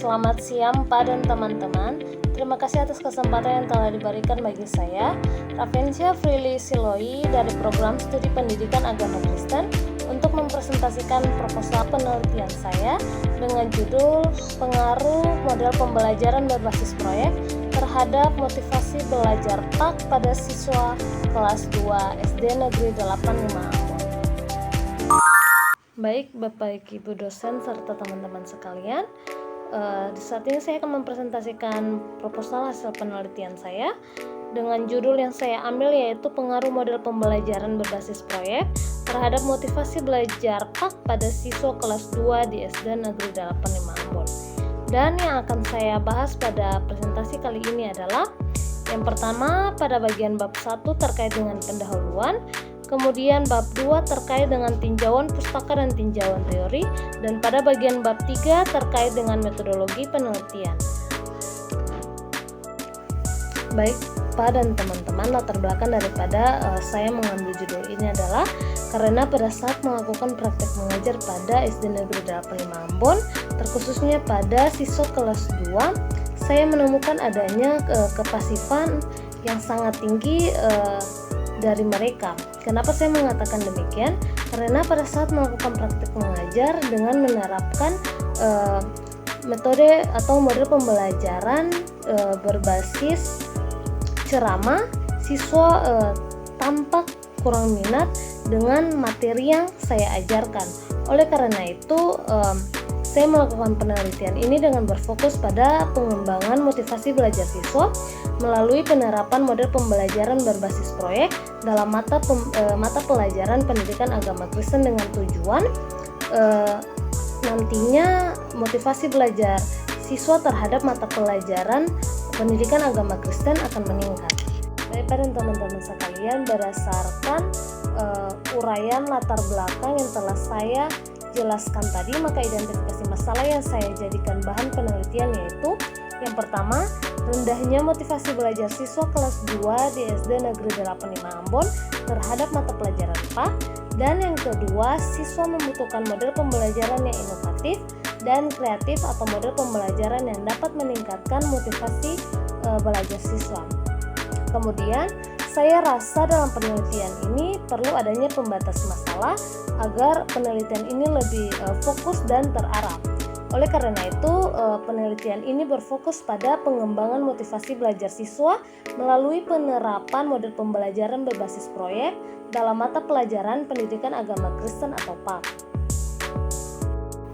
Selamat siang Pak dan teman-teman. Terima kasih atas kesempatan yang telah diberikan bagi saya, Raffensia Frilly Siloi dari Program Studi Pendidikan Agama Kristen untuk mempresentasikan proposal penelitian saya dengan judul Pengaruh Model Pembelajaran Berbasis Proyek terhadap motivasi belajar PAK pada siswa kelas 2 SD Negeri 85 Ambon. Baik Bapak Ibu dosen serta teman-teman sekalian, di saat ini saya akan mempresentasikan proposal hasil penelitian saya dengan judul yang saya ambil yaitu Pengaruh Model Pembelajaran Berbasis Proyek terhadap motivasi belajar PAK pada siswa kelas 2 di SD Negeri 85 Ambon. Dan yang akan saya bahas pada presentasi kali ini adalah yang pertama pada bagian bab 1 terkait dengan pendahuluan, kemudian bab 2 terkait dengan tinjauan pustaka dan tinjauan teori, dan pada bagian bab 3 terkait dengan metodologi penelitian. Baik Pak dan teman-teman, latar belakang daripada saya mengambil judul ini adalah karena pada saat melakukan praktek mengajar pada SD Negeri 85 Ambon, terkhususnya pada siswa kelas 2, saya menemukan adanya kepasifan yang sangat tinggi dari mereka. Kenapa saya mengatakan demikian? Karena pada saat melakukan praktek mengajar dengan menerapkan metode atau model pembelajaran berbasis ceramah, siswa tampak kurang minat dengan materi yang saya ajarkan. Oleh karena itu, saya melakukan penelitian ini dengan berfokus pada pengembangan motivasi belajar siswa melalui penerapan model pembelajaran berbasis proyek dalam mata pelajaran pendidikan agama Kristen dengan tujuan nantinya motivasi belajar siswa terhadap mata pelajaran pendidikan agama Kristen akan meningkat. Baik dan teman-teman sekalian, berdasarkan uraian latar belakang yang telah saya jelaskan tadi, maka identifikasi masalah yang saya jadikan bahan penelitian yaitu yang pertama, rendahnya motivasi belajar siswa kelas 2 di SD Negeri 85 Ambon terhadap mata pelajaran PAK, dan yang kedua, siswa membutuhkan model pembelajaran yang inovatif dan kreatif atau model pembelajaran yang dapat meningkatkan motivasi belajar siswa. Kemudian, saya rasa dalam penelitian ini perlu adanya pembatas masalah agar penelitian ini lebih fokus dan terarah. Oleh karena itu, penelitian ini berfokus pada pengembangan motivasi belajar siswa melalui penerapan model pembelajaran berbasis proyek dalam mata pelajaran pendidikan agama Kristen atau PAK.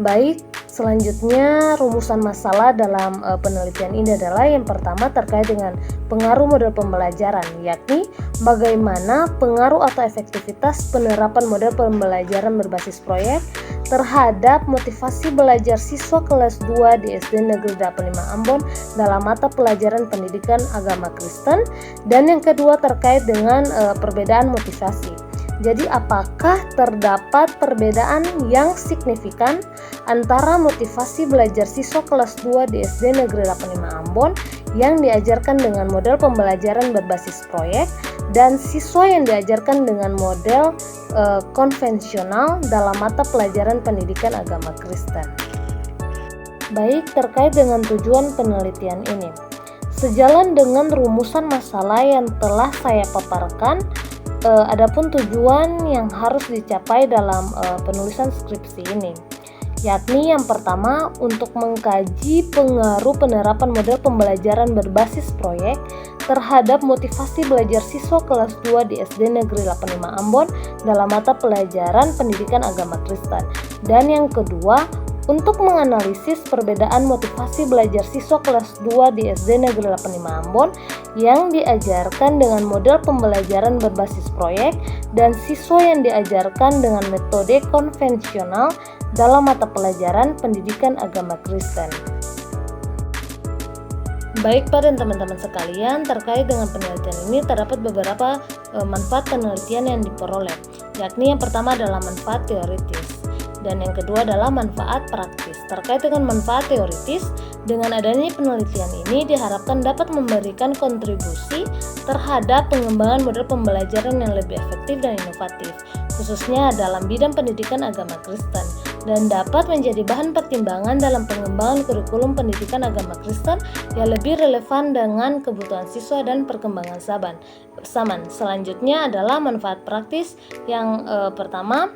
Baik, selanjutnya rumusan masalah dalam penelitian ini adalah yang pertama terkait dengan pengaruh model pembelajaran, yakni bagaimana pengaruh atau efektivitas penerapan model pembelajaran berbasis proyek terhadap motivasi belajar siswa kelas 2 di SD Negeri 85 Ambon dalam mata pelajaran pendidikan agama Kristen, dan yang kedua terkait dengan perbedaan motivasi. Jadi apakah terdapat perbedaan yang signifikan antara motivasi belajar siswa kelas 2 di SD Negeri 85 Ambon yang diajarkan dengan model pembelajaran berbasis proyek dan siswa yang diajarkan dengan model konvensional dalam mata pelajaran pendidikan agama Kristen. Baik, terkait dengan tujuan penelitian ini. Sejalan dengan rumusan masalah yang telah saya paparkan, adapun tujuan yang harus dicapai dalam penulisan skripsi ini, yakni yang pertama untuk mengkaji pengaruh penerapan model pembelajaran berbasis proyek terhadap motivasi belajar siswa kelas 2 di SD Negeri 85 Ambon dalam mata pelajaran pendidikan agama Kristen, dan yang kedua untuk menganalisis perbedaan motivasi belajar siswa kelas 2 di SD Negeri 85 Ambon yang diajarkan dengan model pembelajaran berbasis proyek dan siswa yang diajarkan dengan metode konvensional dalam mata pelajaran pendidikan agama Kristen. Baik Pak dan teman-teman sekalian, terkait dengan penelitian ini terdapat beberapa manfaat penelitian yang diperoleh, yakni yang pertama adalah manfaat teoritis dan yang kedua adalah manfaat praktis. Terkait dengan manfaat teoritis, dengan adanya penelitian ini diharapkan dapat memberikan kontribusi terhadap pengembangan model pembelajaran yang lebih efektif dan inovatif, khususnya dalam bidang pendidikan agama Kristen. dan dapat menjadi bahan pertimbangan dalam pengembangan kurikulum pendidikan agama Kristen yang lebih relevan dengan kebutuhan siswa dan perkembangan zaman. Selanjutnya adalah manfaat praktis yang pertama,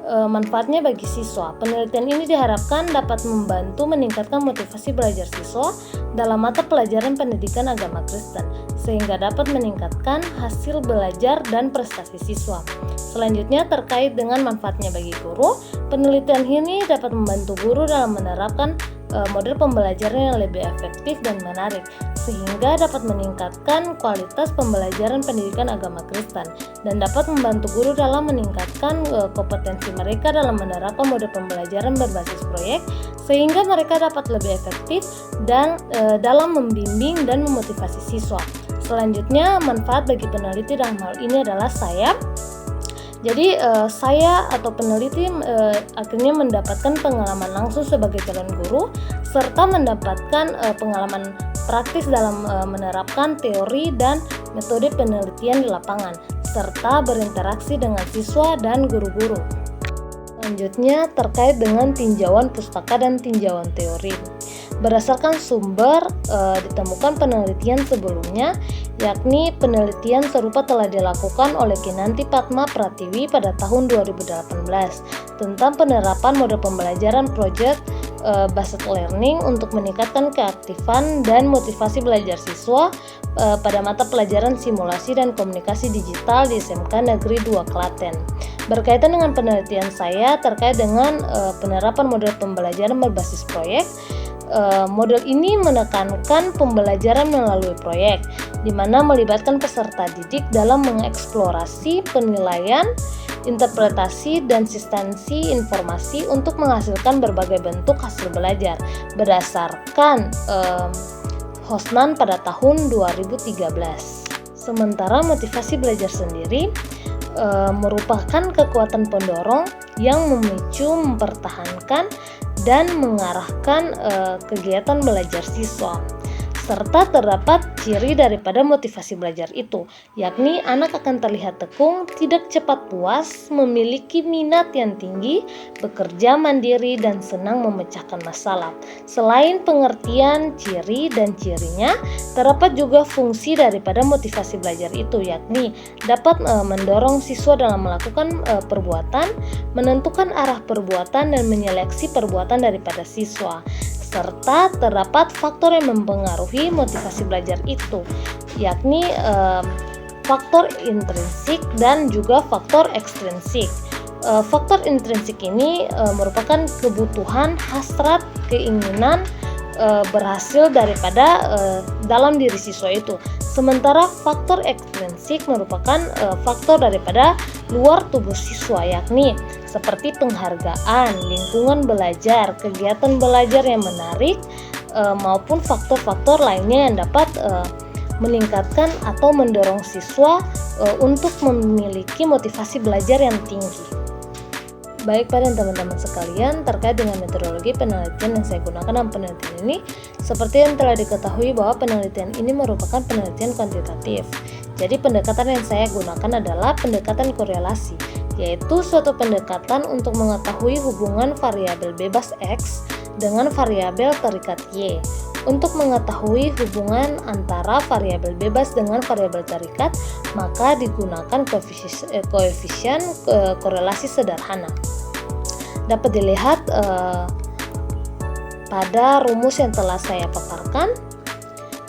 manfaatnya bagi siswa. Penelitian ini diharapkan dapat membantu meningkatkan motivasi belajar siswa dalam mata pelajaran pendidikan agama Kristen, sehingga dapat meningkatkan hasil belajar dan prestasi siswa. Selanjutnya terkait dengan manfaatnya bagi guru, penelitian ini dapat membantu guru dalam menerapkan model pembelajaran yang lebih efektif dan menarik, sehingga dapat meningkatkan kualitas pembelajaran pendidikan agama Kristen dan dapat membantu guru dalam meningkatkan kompetensi mereka dalam menerapkan model pembelajaran berbasis proyek, sehingga mereka dapat lebih efektif dan dalam membimbing dan memotivasi siswa. Selanjutnya, manfaat bagi peneliti dalam hal ini adalah saya atau peneliti akhirnya mendapatkan pengalaman langsung sebagai calon guru serta mendapatkan pengalaman praktis dalam menerapkan teori dan metode penelitian di lapangan serta berinteraksi dengan siswa dan guru-guru. Selanjutnya terkait dengan tinjauan pustaka dan tinjauan teori. Berdasarkan sumber ditemukan penelitian sebelumnya, yakni penelitian serupa telah dilakukan oleh Kinanti Padma Pratiwi pada tahun 2018 tentang penerapan model pembelajaran project based learning untuk meningkatkan keaktifan dan motivasi belajar siswa pada mata pelajaran simulasi dan komunikasi digital di SMK Negeri 2 Klaten. Berkaitan dengan penelitian saya terkait dengan penerapan model pembelajaran berbasis proyek, model ini menekankan pembelajaran melalui proyek, di mana melibatkan peserta didik dalam mengeksplorasi penilaian, interpretasi, dan substansi informasi untuk menghasilkan berbagai bentuk hasil belajar berdasarkan Hosnan pada tahun 2013. Sementara motivasi belajar sendiri merupakan kekuatan pendorong yang memicu, mempertahankan, dan mengarahkan kegiatan belajar siswa. Serta terdapat ciri daripada motivasi belajar itu, yakni anak akan terlihat tekun, tidak cepat puas, memiliki minat yang tinggi, bekerja mandiri, dan senang memecahkan masalah. Selain pengertian ciri dan cirinya, terdapat juga fungsi daripada motivasi belajar itu, yakni dapat mendorong siswa dalam melakukan perbuatan, menentukan arah perbuatan, dan menyeleksi perbuatan daripada siswa. Serta terdapat faktor yang mempengaruhi motivasi belajar itu, yakni faktor intrinsik dan juga faktor ekstrinsik. Faktor intrinsik ini merupakan kebutuhan, hasrat, keinginan berhasil daripada dalam diri siswa itu. Sementara faktor ekstrinsik merupakan faktor daripada luar tubuh siswa, yakni seperti penghargaan, lingkungan belajar, kegiatan belajar yang menarik, maupun faktor-faktor lainnya yang dapat meningkatkan atau mendorong siswa untuk memiliki motivasi belajar yang tinggi. Baik pada teman-teman sekalian, terkait dengan metodologi penelitian yang saya gunakan dalam penelitian ini, seperti yang telah diketahui bahwa penelitian ini merupakan penelitian kuantitatif. Jadi pendekatan yang saya gunakan adalah pendekatan korelasi, yaitu suatu pendekatan untuk mengetahui hubungan variabel bebas X dengan variabel terikat Y. Untuk mengetahui hubungan antara variabel bebas dengan variabel terikat, maka digunakan koefisien korelasi sederhana. Dapat dilihat pada rumus yang telah saya paparkan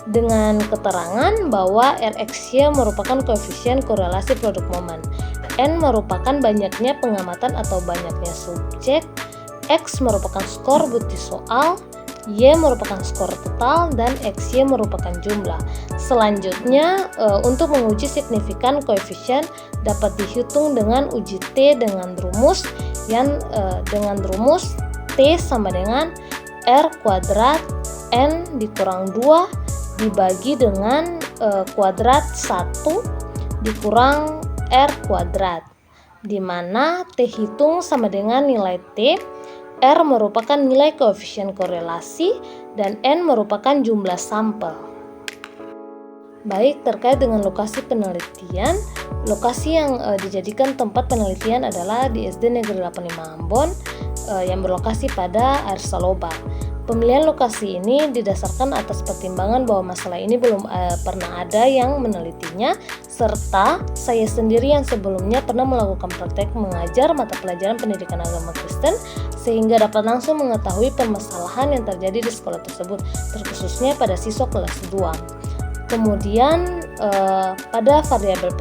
dengan keterangan bahwa RxY merupakan koefisien korelasi produk momen, N merupakan banyaknya pengamatan atau banyaknya subjek, X merupakan skor bukti soal, Y merupakan skor total, dan XY merupakan jumlah. Selanjutnya, untuk menguji signifikan koefisien dapat dihitung dengan uji T dengan rumus T sama dengan R kuadrat N dikurang 2 dibagi dengan kuadrat 1 dikurang R kuadrat, di mana T hitung sama dengan nilai T, R merupakan nilai koefisien korelasi, dan N merupakan jumlah sampel. Baik, terkait dengan lokasi penelitian, lokasi yang dijadikan tempat penelitian adalah di SD Negeri 85 Ambon, yang berlokasi pada air Saloba. Pemilihan lokasi ini didasarkan atas pertimbangan bahwa masalah ini belum pernah ada yang menelitinya, serta saya sendiri yang sebelumnya pernah melakukan praktek mengajar mata pelajaran pendidikan agama Kristen, sehingga dapat langsung mengetahui permasalahan yang terjadi di sekolah tersebut, terkhususnya pada siswa kelas 2. Kemudian pada variabel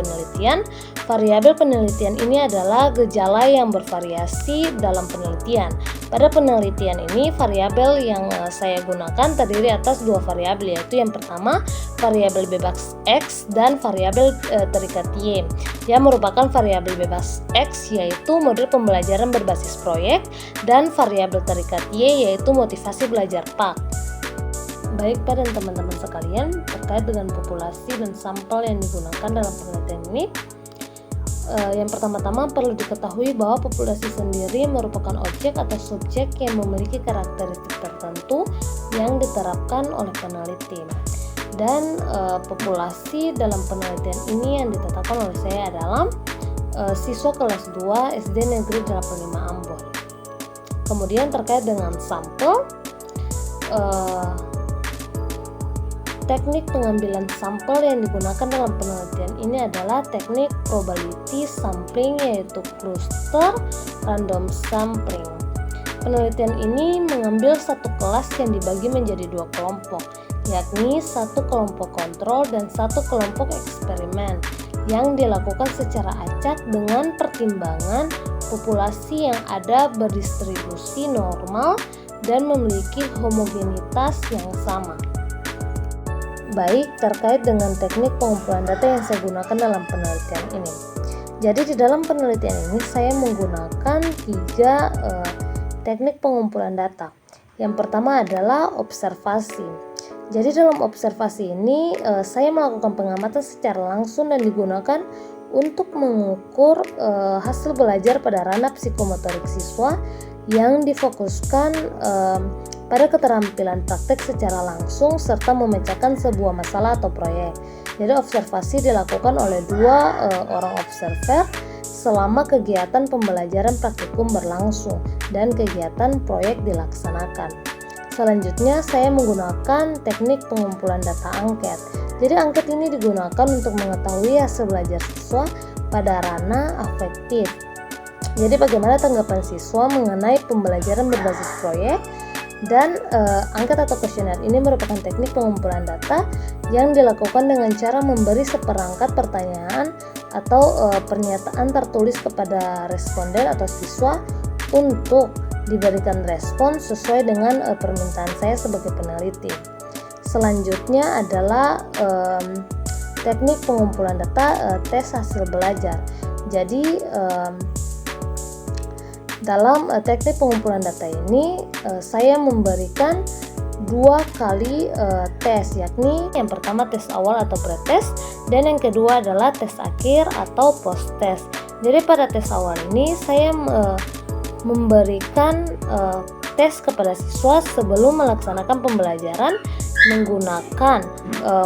penelitian ini adalah gejala yang bervariasi dalam penelitian. Pada penelitian ini variabel yang saya gunakan terdiri atas dua variabel, yaitu yang pertama variabel bebas X dan variabel terikat Y. Yang merupakan variabel bebas X yaitu model pembelajaran berbasis proyek, dan variabel terikat Y yaitu motivasi belajar PAK. Baik Pak dan teman-teman sekalian, terkait dengan populasi dan sampel yang digunakan dalam penelitian ini, yang pertama-tama perlu diketahui bahwa populasi sendiri merupakan objek atau subjek yang memiliki karakteristik tertentu yang diterapkan oleh peneliti. Dan populasi dalam penelitian ini yang ditetapkan oleh saya adalah siswa kelas 2 SD Negeri 85 Ambon. Kemudian terkait dengan sampel, teknik pengambilan sampel yang digunakan dalam penelitian ini adalah teknik probability sampling, yaitu cluster random sampling. Penelitian ini mengambil satu kelas yang dibagi menjadi dua kelompok, yakni satu kelompok kontrol dan satu kelompok eksperimen, yang dilakukan secara acak dengan pertimbangan populasi yang ada berdistribusi normal dan memiliki homogenitas yang sama. Baik, terkait dengan teknik pengumpulan data yang saya gunakan dalam penelitian ini. Jadi di dalam penelitian ini saya menggunakan 3 teknik pengumpulan data. Yang pertama adalah observasi. Jadi dalam observasi ini saya melakukan pengamatan secara langsung dan digunakan untuk mengukur hasil belajar pada ranah psikomotorik siswa yang difokuskan pada keterampilan praktek secara langsung serta memecahkan sebuah masalah atau proyek. Jadi observasi dilakukan oleh 2 orang observer selama kegiatan pembelajaran praktikum berlangsung dan kegiatan proyek dilaksanakan. Selanjutnya saya menggunakan teknik pengumpulan data angket. Jadi angket ini digunakan untuk mengetahui hasil belajar siswa pada ranah afektif. Jadi bagaimana tanggapan siswa mengenai pembelajaran berbasis proyek. Dan angket atau kuesioner ini merupakan teknik pengumpulan data yang dilakukan dengan cara memberi seperangkat pertanyaan atau pernyataan tertulis kepada responden atau siswa untuk diberikan respon sesuai dengan permintaan saya sebagai peneliti. Selanjutnya adalah teknik pengumpulan data tes hasil belajar. Jadi dalam teknik pengumpulan data ini saya memberikan 2 kali tes, yakni yang pertama tes awal atau pretest dan yang kedua adalah tes akhir atau post test. Jadi pada tes awal ini saya memberikan tes kepada siswa sebelum melaksanakan pembelajaran menggunakan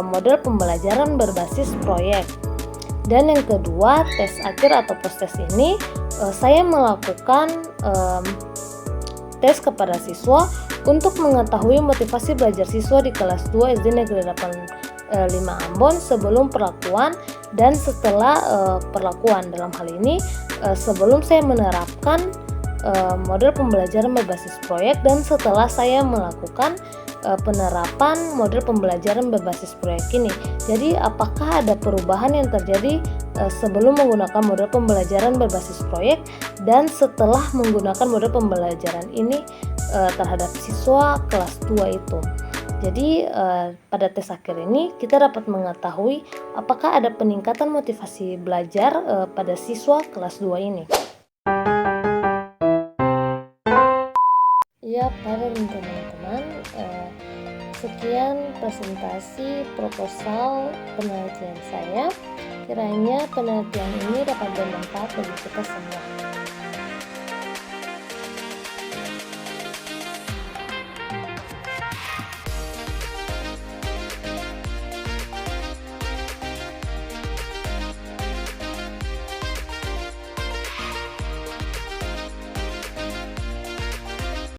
model pembelajaran berbasis proyek. Dan yang kedua, tes akhir atau post test ini saya melakukan tes kepada siswa untuk mengetahui motivasi belajar siswa di kelas 2 SD Negeri 85 Ambon sebelum perlakuan dan setelah perlakuan. Dalam hal ini sebelum saya menerapkan model pembelajaran berbasis proyek dan setelah saya melakukan penerapan model pembelajaran berbasis proyek ini. Jadi apakah ada perubahan yang terjadi sebelum menggunakan model pembelajaran berbasis proyek dan setelah menggunakan model pembelajaran ini terhadap siswa kelas 2 itu. Jadi pada tes akhir ini kita dapat mengetahui apakah ada peningkatan motivasi belajar pada siswa kelas 2 ini. Ya, para teman-teman, sekian presentasi proposal penelitian saya. Kiranya penelitian ini dapat bermanfaat bagi kita semua.